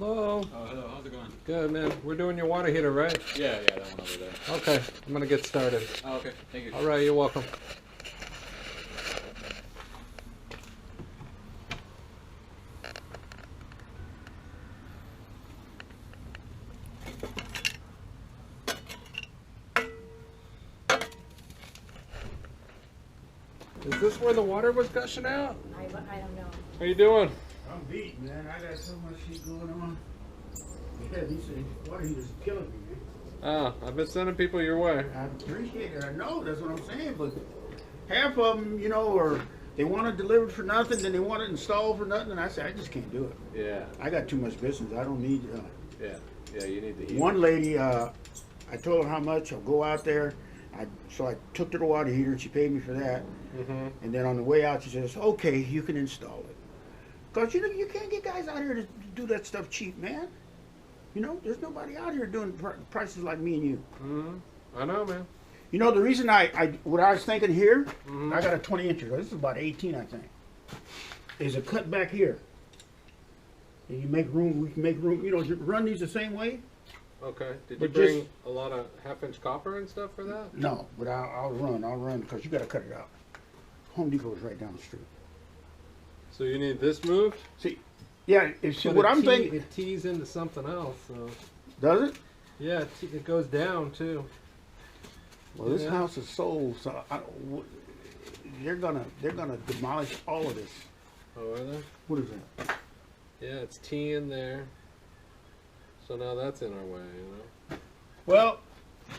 Hello. Oh, hello. How's it going? Good, man. We're doing your water heater, right? Yeah, that one over there. Okay. I'm going to get started. Oh, okay. Thank you. All right. You're welcome. Is this where the water was gushing out? I don't know. How you doing? I'm beat, man. I got so much shit going on. Yeah, these water heaters are killing me, man. I've been sending people your way. I appreciate it. I know, that's what I'm saying. But half of them, you know, or they want it delivered for nothing, then they want it installed for nothing. And I say, I just can't do it. Yeah. I got too much business. I don't need. Yeah, you need the heater. One lady, I told her how much. I'll go out there. So I took to the water heater, and she paid me for that. Mm-hmm. And then on the way out, she says, "Okay, you can install it." Cause you know you can't get guys out here to do that stuff cheap, man. You know, there's nobody out here doing prices like me and you. Mm-hmm. I know, man. You know, the reason what I was thinking here, Mm-hmm. I got a 20 incher. This is about 18, I think. Is a cut back here. And you make room. We can make room. You know, run these the same way. Okay. Did you But bring a lot of half-inch copper and stuff for that? No, but I'll run because you got to cut it out. Home Depot is right down the street. So you need this moved? See, yeah. See, what I'm thinking. It tees into something else. So. Does it? Yeah, it goes down too. Well, this Yeah. house is sold, so they're gonna demolish all of this. Oh, are they? What is that? Yeah, it's T in there. So now that's in our way, you know. Well,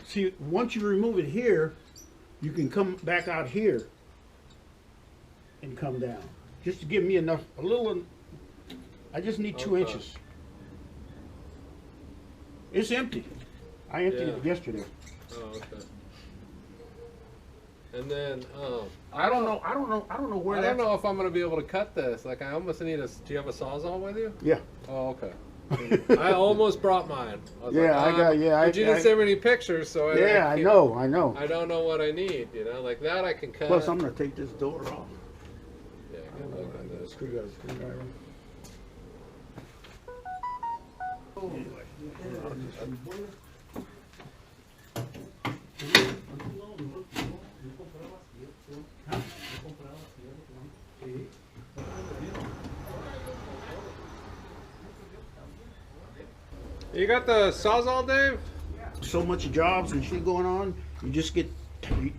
see, once you remove it here, you can come back out here and come down. Just to give me enough, I just need 2 Okay. inches. It's empty. I emptied it yesterday. Oh, okay. And then, I don't know where I that. don't know if I'm gonna be able to cut this. Like, I almost need a. Do you have a Sawzall with you? Yeah. Oh, okay. I almost brought mine. I was Yeah, like, I got. Yeah, but you didn't send me any pictures, so I can't- know. I don't know what I need. You know, like that I can cut. Plus, I'm gonna take this door off. Yeah, good luck on this. Screwdriver. You got the Sawzall, Dave? So much jobs and shit going on, you just get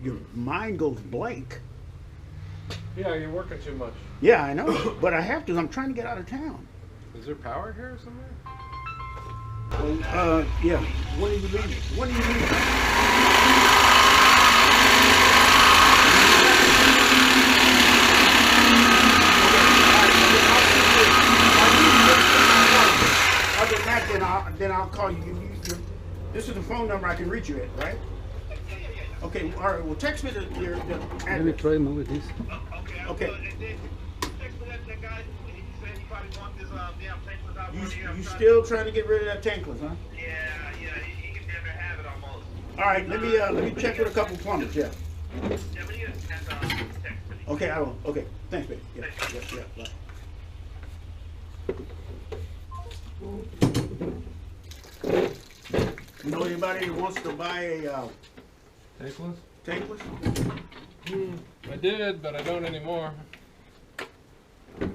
your mind goes blank. Yeah, you're working too much. Yeah, I know, but I have to. I'm trying to get out of town. Is there power here somewhere? Yeah. When are you leaving? When are you leaving? Other than that, then I'll call you. This is the phone number I can reach you at, right? Okay. All right. Well, text me your address. Let me try move this. Okay. You still trying to get rid of that tankless, huh? Yeah, he can never have it almost. All right, let me check with a couple plumbers. Yeah. Yeah, but he doesn't have to text me. Okay, I will. Okay, thanks, babe. Yeah, bye. You know anybody who wants to buy a Tankless? tankless? I did, but I don't anymore.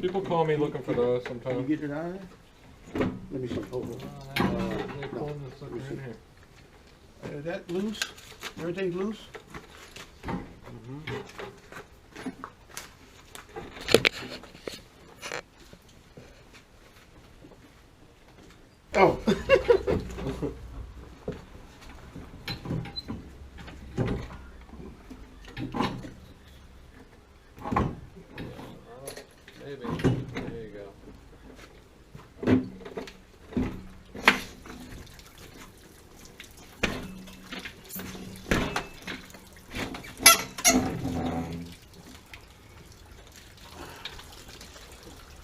People call me looking for those Can you sometimes. get it out of there? Let me see. Hold on. They pulled this sucker in here. That loose? Everything's loose? Oh. Maybe. There you go.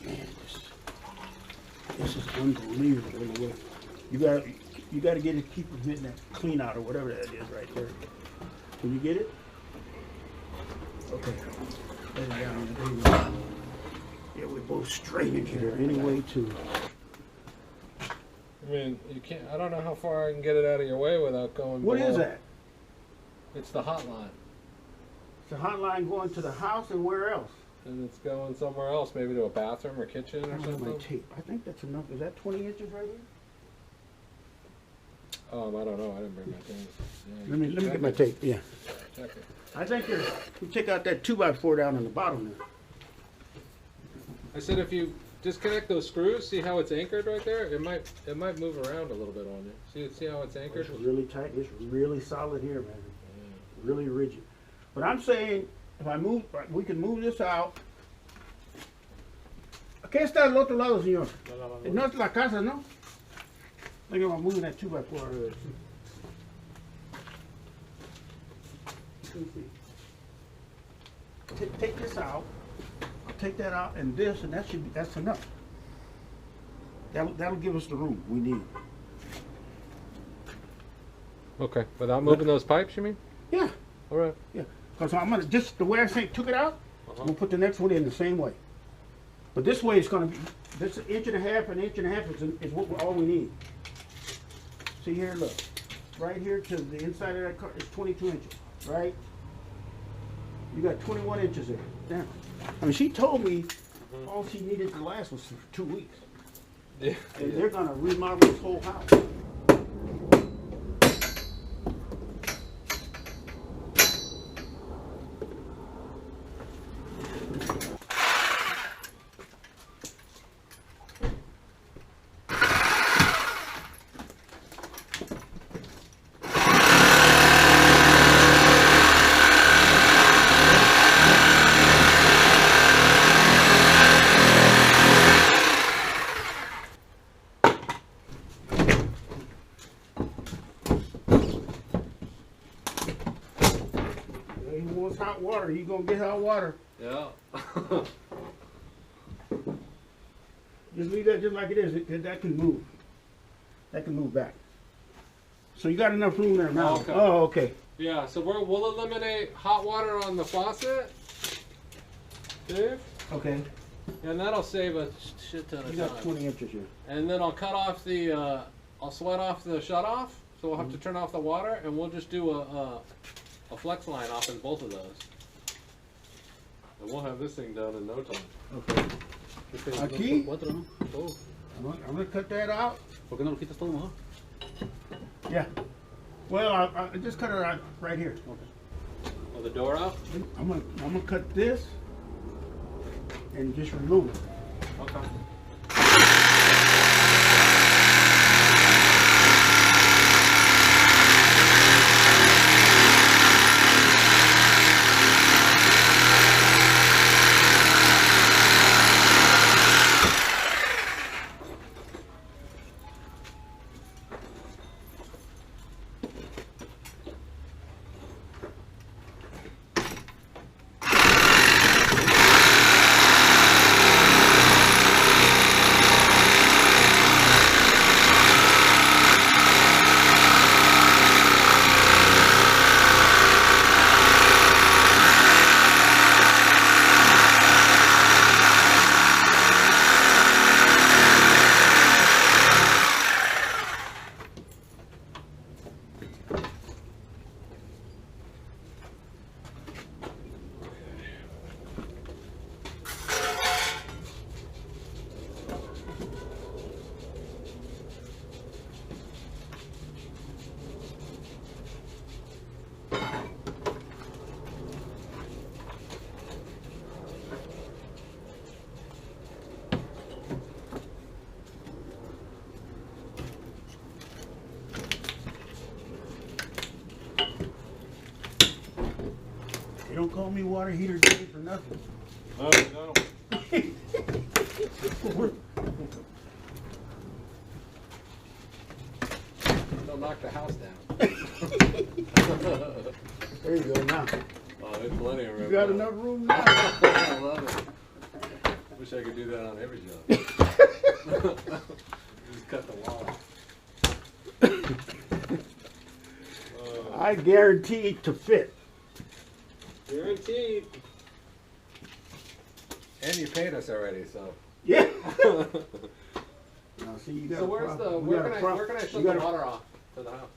Man, this is unbelievable in a way. You got to get it, keep it getting that clean out or whatever that is right there. Can you get it? Okay. Lay it down. There you go. Yeah, we're both straight in here anyway too. I mean, you can't. I don't know how far I can get it out of your way without going. What below. is that? It's the hotline, It's a hotline going to the house and where else? and it's going somewhere else, maybe to a bathroom or kitchen I or don't have my something. tape. I think that's enough. Is that 20 inches right here? I don't know. I didn't bring my things. Yeah, Let me check get my it. tape. Yeah. Check it. I think there's. You take out that 2x4 down on the bottom there. I said if you disconnect those screws, see how it's anchored right there? It might move around a little bit on you. See how it's anchored? It's really tight. It's really solid here, man. Really rigid. But I'm saying, if I move, we can move this out. Aquí está el otro lado, señor. No es la casa, ¿no? Look at I'm moving that 2x4 out of there. Take this out. I'll take that out, and this, and that's enough. That'll give us the room we need. Okay, without moving those pipes, you mean? Yeah, All right. yeah. Because I'm gonna just the way I took it out, I'm gonna put the next one in the same way. But this way it's gonna be this an inch and a half is what all we need. See here, look, right here to the inside of that car is 22 inches, right? You got 21 inches there. Now, I mean, she told me all she needed to last was for 2 weeks, Yeah. and they're gonna remodel this whole house. He wants hot water. He gonna get hot water. Yeah. Just leave that just like it is. That can move. That can move back. So you got enough room there now. Okay. Oh, okay. Yeah, so we'll eliminate hot water on the faucet, Dave, Okay. and that'll save a shit ton You of got time. 20 inches here. And then I'll cut off the, I'll sweat off the shut off, so we'll have to turn off the water, and we'll just do a flex line off in both of those. And we'll have this thing done in no time. Okay. Aquí. Cuatro, ¿no? Todo. I'm gonna cut that out. ¿Por qué no lo quitas todo mejor? Yeah. Well, I just cut it out right here. Oh, the door out? I'm gonna cut this and just remove it. Okay. They don't call me water heater Dave for nothing. Oh, no. Don't knock the house down. There you go now. Oh, there's plenty of room. You got now. enough room now. I love it. Wish I could do that on every job. Just cut the wall. I guarantee to fit. Guaranteed. And you paid us already, so. Yeah. Now See, you got So a where's problem. the We where got can a I problem. where can I You shut got the a- water off to the house?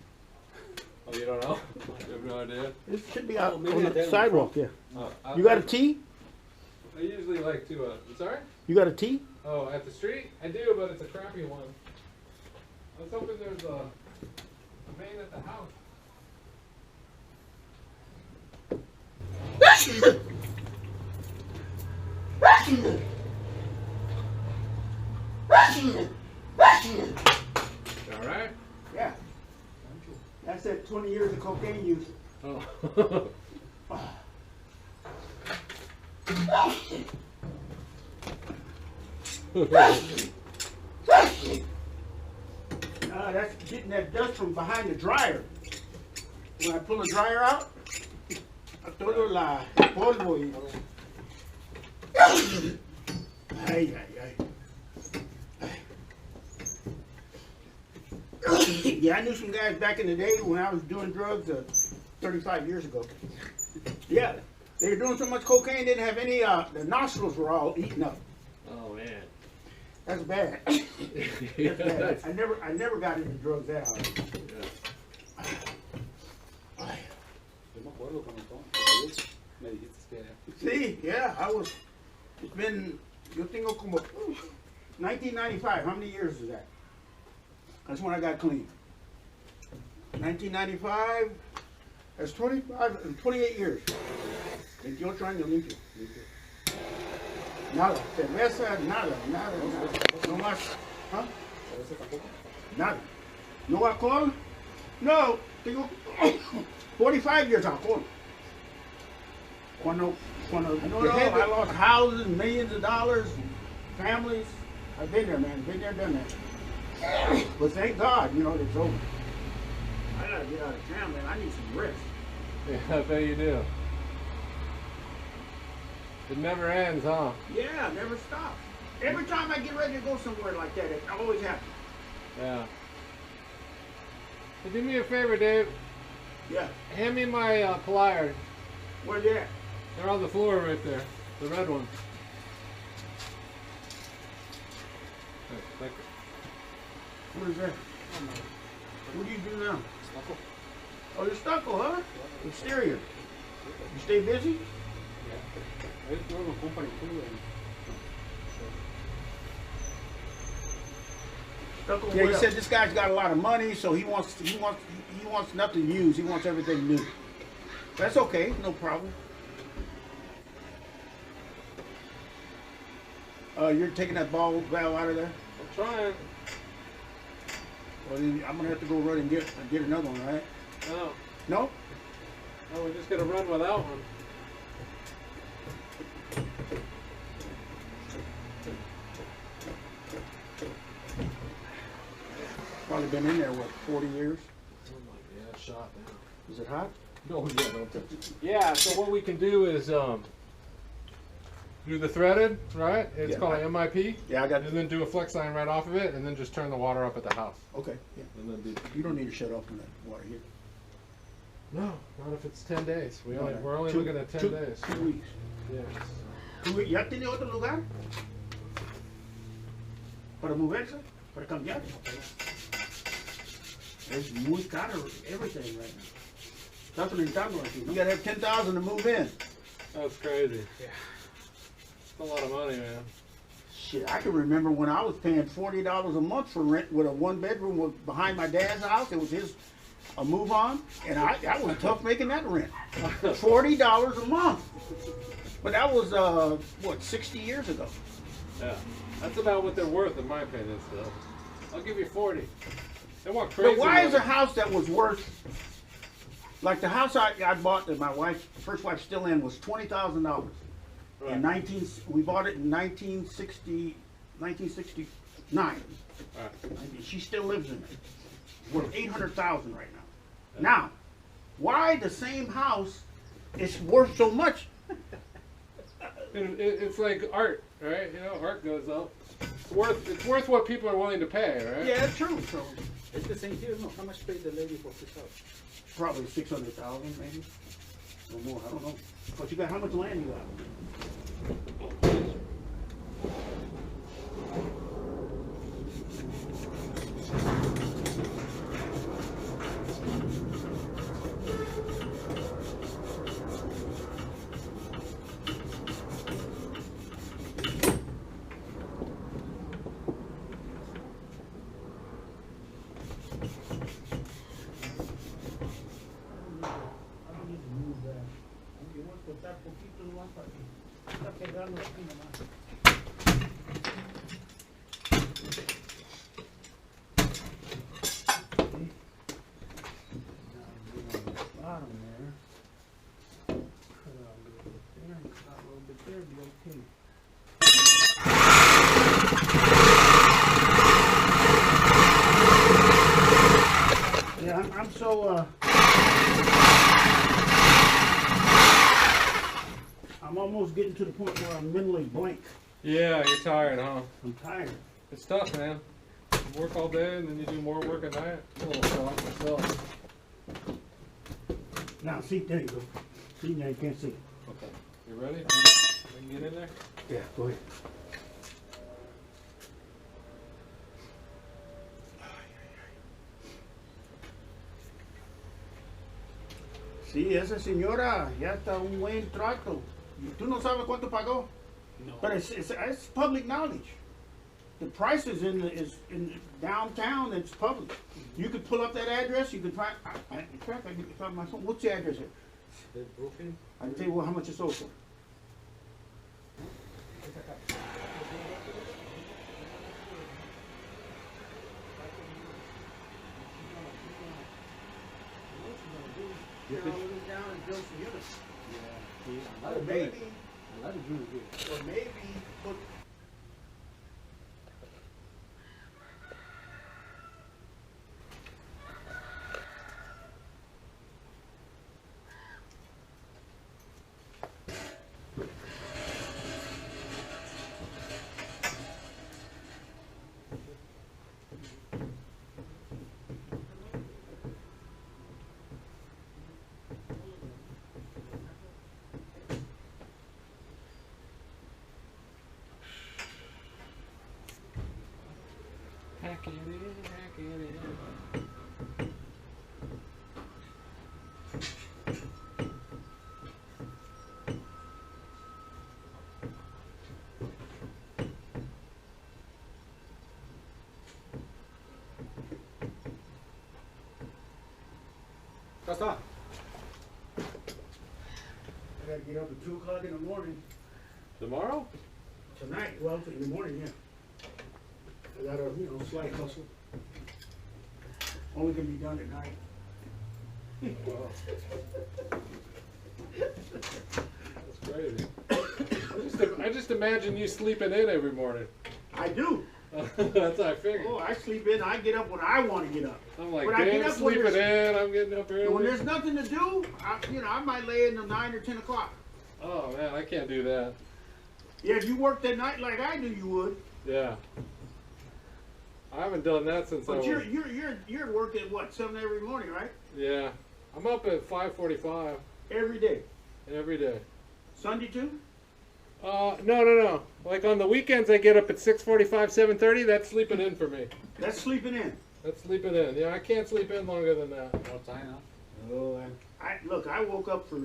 Oh, you don't know? You have no idea. It should be out maybe on out there the in the sidewalk, yeah. You got a T? I usually like to. Sorry? You got a T? Oh, at the street? I do, but it's a crappy one. I was hoping there's a main at the house. All right. Yeah. That's that 20 years of cocaine use. Oh. That's getting that dust from behind the dryer. When I pull the dryer out, a todo la polvo y... Ay, ay, ay. Yeah, I knew some guys back in the day when I was doing drugs 35 years ago. Yeah, they were doing so much cocaine, they didn't have any, the nostrils were all eaten up. Oh man. That's bad. That's bad. I never got into drugs that hard. Ay. Yo me acuerdo cuando entonces me dijiste que See, yeah, it's been, yo tengo como, 1995, how many years is that? That's when I got clean. 1995, that's 28 years. 28 años limpio. Nada, cerveza, nada. No más, huh? ¿Cerveza tampoco? Nada. No alcohol? No, tengo 45 years alcohol. Cuando I lost houses, millions of dollars, families, I've been there, man. Been there, done that. But thank God, you know, it's over. I gotta get out of town, man. I need some rest. Yeah, I bet you do. It never ends, huh? Yeah, never stop. Every time I get ready to go somewhere like that, it always happens. Yeah. Hey, do me a favor, Dave. Yeah. Hand me my pliers. Where they at? They're on the floor right there. The red ones. Thank you. What is that? What do you do now? Oh, you're stucco, huh? Exterior. You stay busy? Él tuvo un company too. Yeah, he said this guy's got a lot of money, so he wants nothing used. He wants everything new. That's okay, no problem. You're taking that ball valve out of there? I'm trying. Well, then I'm gonna have to go run and get another one, right? No. No? No, we're just gonna run without one. Probably been in there, what, 40 years? Oh my, yeah, shot now. Is it hot? No, yeah, don't touch it. Yeah, so what we can do is do the threaded, right? It's Yeah, called an MIP. Yeah, I got. And then do a flex line right off of it, and then just turn the water up at the house. Okay, yeah. And then do. You don't need to shut off on that water here. No, not if it's 10 days. We're only Two- looking at 10 two- days. 2 weeks. Yes. ¿Ya tiene otro lugar? ¿Para moverse? ¿Para cambiar? Es muy caro everything right now. Estás rentando aquí. You gotta have 10,000 to move in. That's crazy. Yeah. It's a lot of money, man. Shit, I can remember when I was paying $40 a month for rent with a 1-bedroom behind my dad's house. It was his a move on, and that was tough making that rent. $40 a month. But that was what, 60 years ago. Yeah. That's about what they're worth, in my opinion, still. I'll give you 40. They want crazy. But why money. is a house that was worth, like the house I bought that my first wife still in was $20,000. Right. We bought it in 1969. Right. She still lives in it. Worth $800,000 right now. Now, why the same house is worth so much? It's like art, right? You know, art goes up. It's worth what people are willing to pay, right? Yeah, it's true. So It's the same here, no? How much paid the lady for this house? probably 600,000 maybe, or more. I don't know. But you got how much land you got? Está pegando aquí nomás. Bottom there. Cut out a little bit there and cut out a little bit there, be okay. Yeah, I'm so I'm almost getting to the point where I'm mentally blank. Yeah, you're tired, huh? I'm tired. It's tough, man. You work all day and then you do more work at night. I'm a little shocked myself. Now, see, there you go. See, now you can't see. Okay. You ready? We can get in there? Yeah, go ahead. Sí, esa señora ya está un buen trato. Tú no sabes cuánto pagó. No. But it's public knowledge. The price is in downtown. It's public. You could pull up that address. You could find. In fact, I can find my phone. What's the address here? They're broken. I can tell you how much it sold for. Or maybe put. Hack it in, hack it in. Ya está. I gotta get up at 2 o'clock in the morning Tomorrow? tonight. Well, in the morning, yeah. I got a slight hustle. Only can be done at night. Wow. That's crazy. I just imagine you sleeping in every morning. I do. That's how I figured. Oh, I sleep in. I get up when I want to get up. I'm like, When I get damn, up when sleeping there's- in. I'm getting up early. When there's nothing to do, I might lay in till 9 or 10 o'clock. Oh man, I can't do that. Yeah, if you worked at night like I do, you would. Yeah. I haven't done that since I But was. you're working what 7 every morning, right? Yeah. I'm up at 5:45 Every day. every day. Sunday too? No. Like on the weekends, I get up at 6:45, 7:30. That's sleeping in for me. That's sleeping in. That's sleeping in. Yeah, I can't sleep in longer than that. No time, huh? Oh, man. I woke up for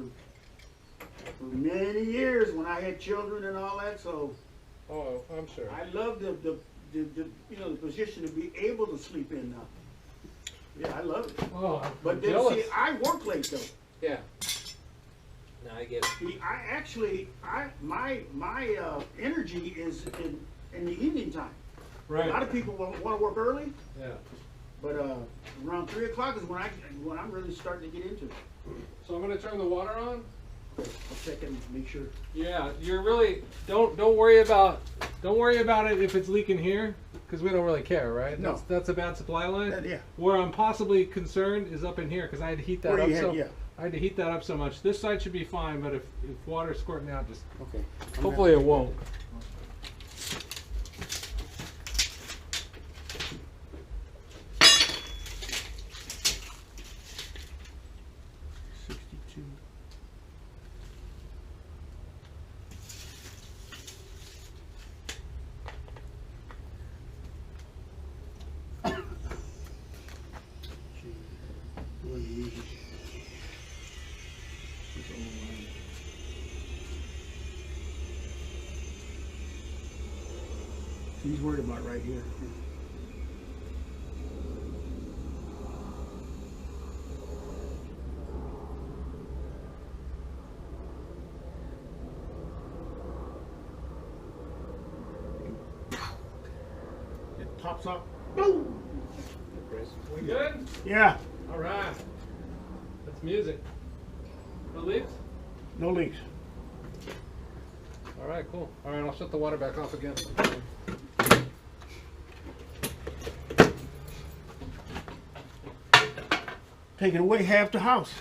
many years when I had children and all that. So Oh, I'm sure. I love the position to be able to sleep in now. Yeah, I love it. Oh, But then jealous. see, I work late though. Yeah. No, I get it. See, my energy is in the evening time. Right. A lot of people want to work early, Yeah. but around 3 o'clock is when I'm really starting to get into it. So I'm gonna turn the water on. I'll check and make sure. Yeah, you're really don't worry about it if it's leaking here, because we don't really care, right? No. That's a bad supply line. Yeah. Where I'm possibly concerned is up in here, because I had to heat that Where up. you had- So yeah. I had to heat that up so much. This side should be fine, but if water's squirting out, just Okay. hopefully it won't. He's worried about right here. pops up. Boom! We good? Yeah, All right. That's music. No leaks? no leaks. All right, cool. All right, I'll shut the water back off again. Taking away half the house.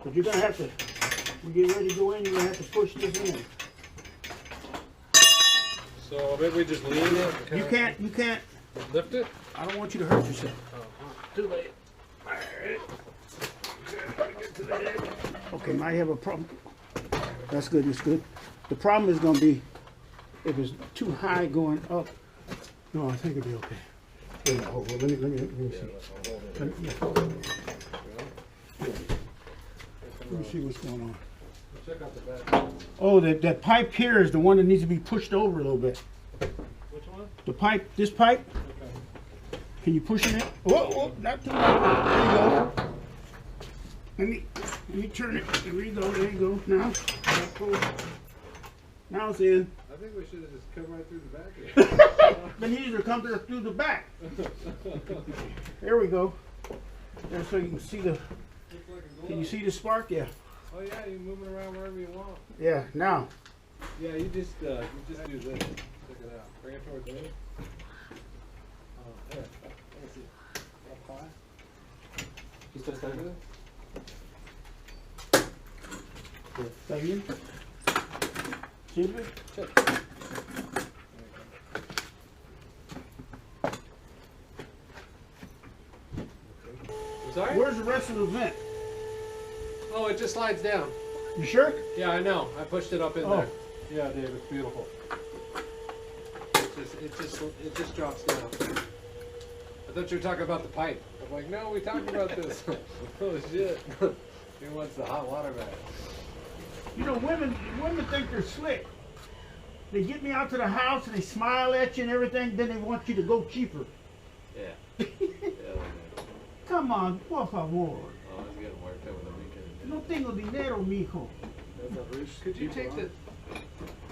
But you're gonna have to, when you get ready to go in, you're gonna have to push this in. So maybe we just lean it? You can't, Lift it? I don't want you to hurt yourself. Too late. Okay, might have a problem. That's good, that's good. The problem is gonna be if it's too high going up. No, I think it'll be okay. Wait a minute, hold on, let me see. Let me see what's going on. Check out the back. Oh, that pipe here is the one that needs to be pushed over a little bit. Which one? The pipe, this pipe, Okay. can you push it in? Whoa, not too much. There you go. Let me turn it. There you go, there you go. Now it's in. I think we should have just come right through the back here. But he needs to come through the back. There we go. There, so you can see the. Looks like a Can you glove. see the spark? Yeah. Oh yeah, you move it around wherever you want. Yeah. Now. Yeah, you just do this. Check it out. Bring it towards me. Oh, there. Let me see. Up high. You still stuck with it? Stay in. See it? Check. Sorry? Where's the rest of the vent? Oh, it just slides down. You sure? Yeah, I know. I pushed it up in Oh. there. Yeah, Dave, it's beautiful. It just drops down. I thought you were talking about the pipe. I'm like, no, we talked about this. Oh shit. He wants the hot water bag. You know, women think they're slick. They get me out to the house and they smile at you and everything, then they want you to go cheaper. Yeah. Yeah, they do. Come on, por favor. Oh, it's getting worked over the weekend. No tengo dinero, mijo. Could you take the...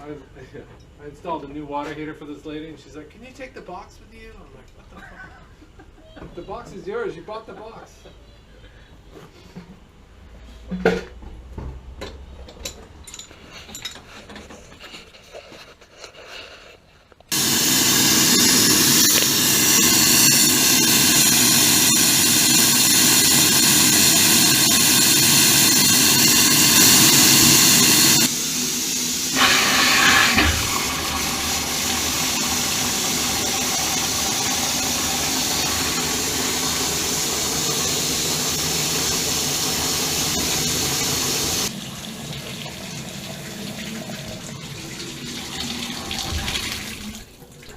I installed a new water heater for this lady, and she's like, can you take the box with you? I'm like, what the fuck? The box is yours. You bought the box.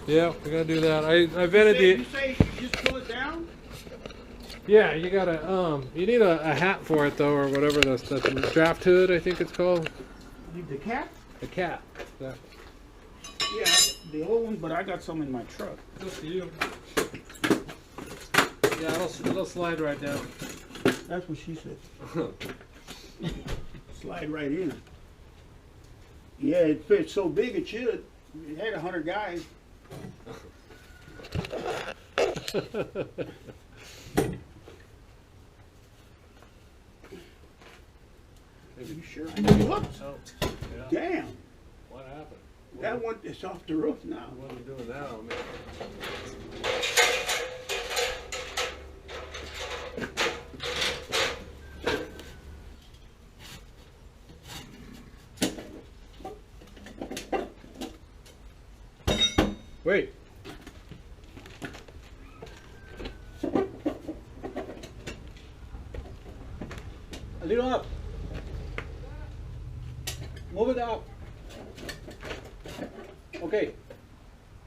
Yeah, we gotta do that. I vented You say you just pull it down? Yeah, you gotta, you need a hat for it though, or whatever, that's draft hood, I think it's called. The cap? A cap. That. Yeah, the old one, but I got some in my truck. It's up to you. Yeah, it'll slide right down. That's what she said. Slide right in. Yeah, it fits so big it should. It had 100 guys. You sure? Whoops! Oh, yeah. Damn! What happened? That one is off the roof now. What are we doing now, man? Wait. A little up. Move it up. Okay.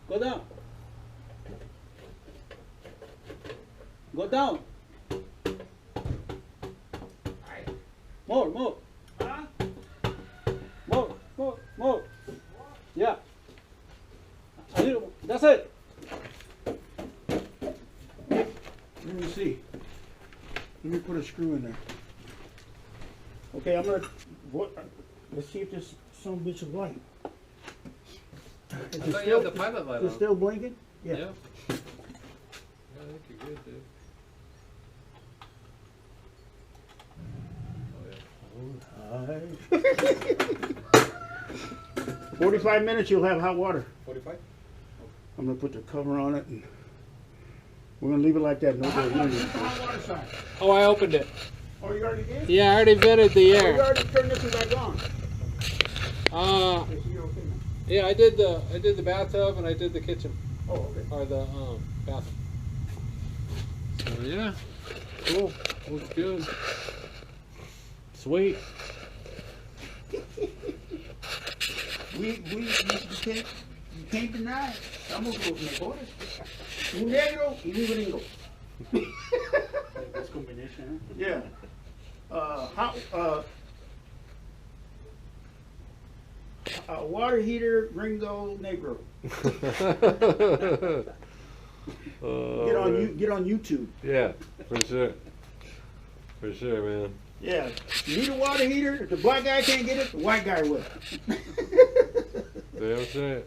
Go down. Go down. More, more. Huh? More. Yeah. A little. That's it. Let me see. Let me put a screw in there. Okay, I'm gonna. What? Let's see if this some bitch of light. Is I it thought you still, had the pilot light is it on. still blinking? Yeah. Yeah, I think you're good, dude. Oh, yeah. Alright. 45 minutes, you'll have hot water. 45? I'm gonna put the cover on it and we're gonna leave it like that. No Hot good. water, hot water sign. Oh, I opened it. Oh, you already did? Yeah, I already vented the Oh, you air. already turned this one back on. Okay, so you're okay now. Yeah, I did the bathtub and I did the kitchen Oh, okay. or the bathroom. So yeah, cool. Looks good. Sweet. You can't deny it. Estamos los mejores. Un negro y un gringo. That's combination, Yeah. Water heater, gringo, negro. Get on YouTube. Yeah, for sure. For sure, man. Yeah. You need a water heater. If the black guy can't get it, the white guy will. Damn straight.